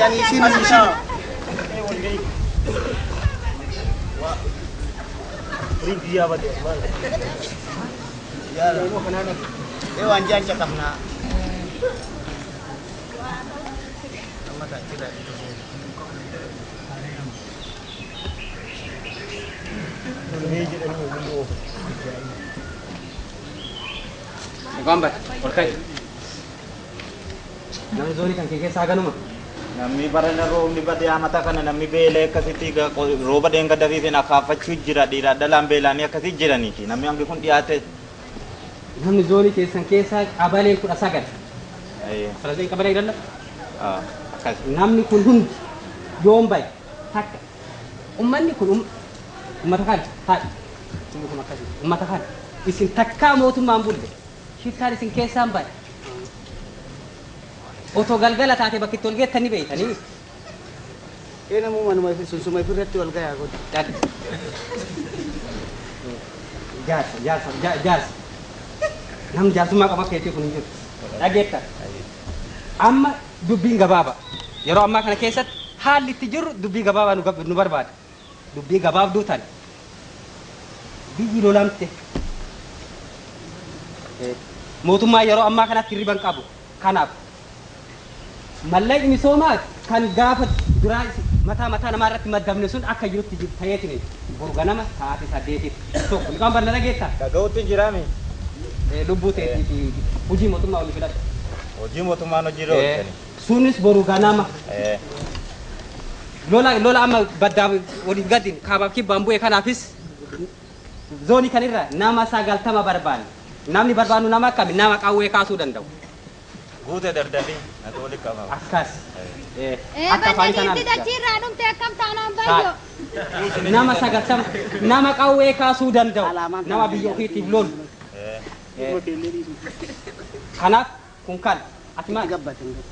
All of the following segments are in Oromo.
يعني سين Dia apa dia? Ya, hewan jangan cakapna. Sama tak kira. Gambar, okay. Namni zoni kan keke saganuma. Namni barana room ni bade amata kana namni bele kasiti ga roba denga davi fina kafachu jira dira dalam belani akasi jirani ki namni ambi kun diate Namni zoni kesan kesa abale ku asagan. ay Saladin kabale dalla. akas Namni kun hund yombay takka. Ummanni kun ummata kan ha. Ummata kan isin takka mootummaa bulle. Shitari isin kesan bay. Oto galgala taate bakki tolgeettani beeytanii. Ena mu manuma sunsumay firratti wal gaya god. Jaarsa. Nam jaarsummaa qaba keetii kun hin jiru. Dhageetta. Amma dubbiin gabaaba. Yeroo ammaa kana keessatti haalli itti jirru dubbii gabaabaa nu barbaada. Dubbii gabaabduu tani. Biyyi lolamte. Mootummaa yeroo ammaa kanatti riban qabu. Kanaaf mallaqni misoomaa kan gaafa duraa mataa namaa irratti maddabne sun akka jirutti ta'eetiin boru ganama sa'aatii 8 tokko kan barna dhageetta. dhaga'utti jirame Lubbuu ta'eetii fi hojii mootummaa olii fidadha. hojii mootummaan hojii rootani Sunis boru ganama. Lola amma baddaa waliif gadin kaabaaf kibbaan bu'e kanaafis zoonii kanirra nama 90 barbaanne. Namni barbaannu nama akkami nama qawwee kaasuu danda'u. guute dardali atoli qaba Akkas. Akka faayii kanaan. Dachirraa dhumte akkam taanaan baay'oo. Nama 90 nama qawwee kaasuu danda'u. Nama biyya ofiitiif lolu. Kanaaf kun kan ati maal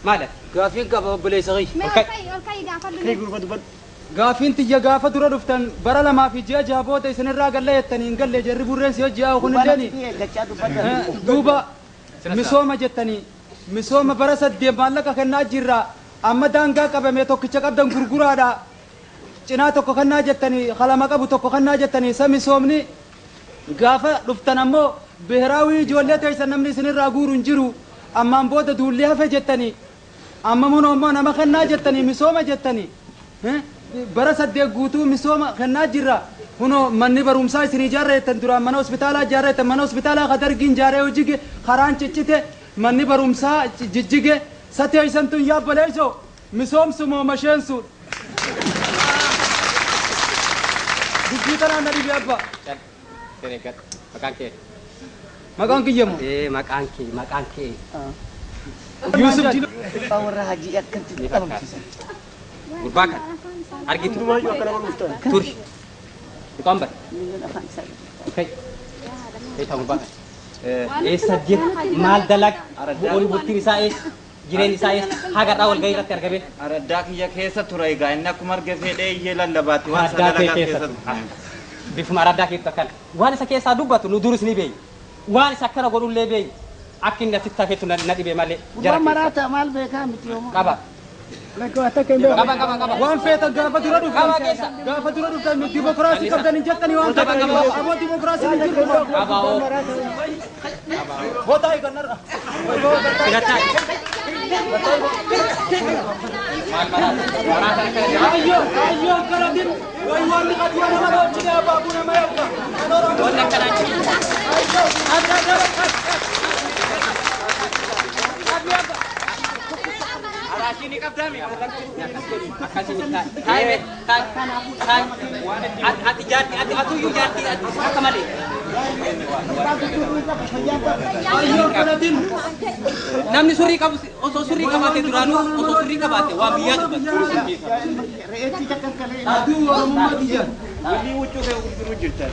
maal Gaafin qaba obboleessa qiy. Mee olka'ii gaafadhu. Gaafin tiyya gaafa dura dhuftan bara lamaa fi ji'a jaaboota isinirraa galla jettanii hin galle jarri burreen si hojii haa kun illee Gachaa dubbata. duuba misooma jettanii misooma bara 8 maallaqa kennaa jirra amma daangaa qabame tokkicha qabdan gurguraadha cinaa tokko kennaa jettanii qalama qabu tokko kennaa jettanii isa misoomni gaafa dhuftan ammoo biheeraawii ijoollee teessan namni isinirraa guuru hin jiru ammaan booda duullee hafe jettanii amma munoo ammoo nama kennaa jettanii misooma jettanii bara 8 guutuu misooma kennaa jirra huno manni barumsaa isin ijaarreettan duraan mana hospitaalaa ijaarreettan mana hospitaalaa kadargiin ijaaree hojii karaan ciccite manni barumsaa jijjige satee isantun yaabaleeyso misoomsumoo masheensu dubbii tanaan na dhibe abba maqaan kee maqaan kiyyemu maqaan kee Yusuf Jilo Warra hajii akkanti qabamsiisan. gurbaa kan argitu turi dukaan bar okay eessa gurbaa kan eessa jir maal dalag bu'uuri bultiin isaa eessa jireen isaa eessa haga dhaa wal gahii irratti argame araddaa kiyya keessa ture egaa inni akkuma arge fedhee iyyee lallabaatti waan isa dalagaa keessa bifuma araddaa keessatti akkana waan isa keessaa dubbatu nu duris ni beeyi waan isa akkana godhullee beeyi akka inni asitti hafeetu na dhibee malee Waan maraata maal beekaa miti yooma. qaba waan feetan gaafa dura dhuftan gaafa dura dhuftan dimokiraasii qabdan hin jettanii waan ta'eef ammoo dimokiraasii hin jirtu booda eegannarra ayyo karadin way waan qadu nama hojii abaabu nama yakka wanni akkanaa Arasini kabdami akkasini ati jaarti atuyyuu jaarti akka malee ayyo karadin namni surrii qabu osoo surrii qabaate duraanuu osoo surrii qabaate waan biyyaa dubbatu Re'eetti takkan kalee. aduu oromummaa kiyya Willi wuchuu kee gurguruu jirtan.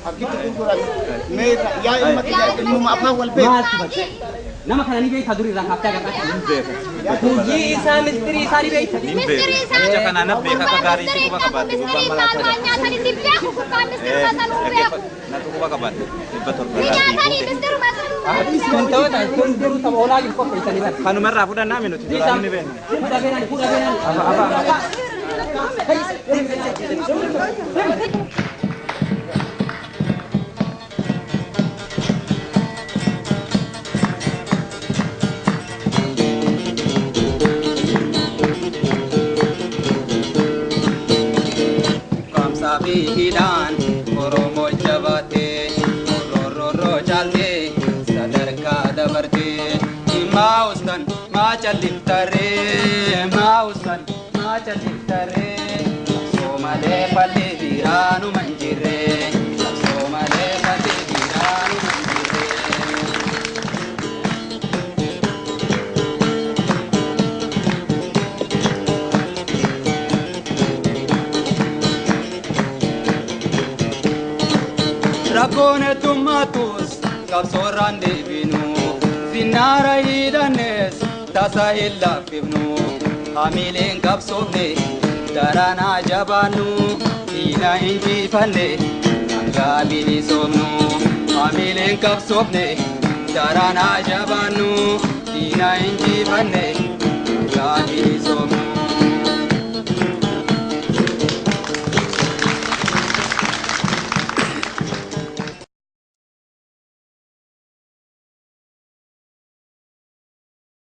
Akkitti gurguran. Mee yaa ilma kiyya ilmuma afaan wal beeku. maaltu bakka nama kana ni beektaa durii irraa haftaa gargaarsa hojii isaa mistirii isaa ni beekta Mistiri isaa. Ija kana na beeka akka gaarii itti quba qabaate gubbaan malaataa Waan nyaatanii dibbii akka mistiri masanuu beeku. na quba qabaate dhibba torba. Nyaatanii mistiruma sanuu Kan tahu tak? Kun dulu tak olah lagi kok bisa lihat. Kanumarraa fudhannaa minuti duraan ni beekna. Kuda benan. Apa? Bihidan Oromo jabate Roro jalte Sadarka dabarte Maustan macaliftare Maustan macaliftare Somale pale viranu manjire Somale pale viranu manjire Rakone tumatus kapsoran devinu Zinara hidanes tasa illa fibnu Hamilen kapsofne darana jabanu Ina inji fanne anga bilisomnu Hamilen kapsofne darana jabanu Ina inji fanne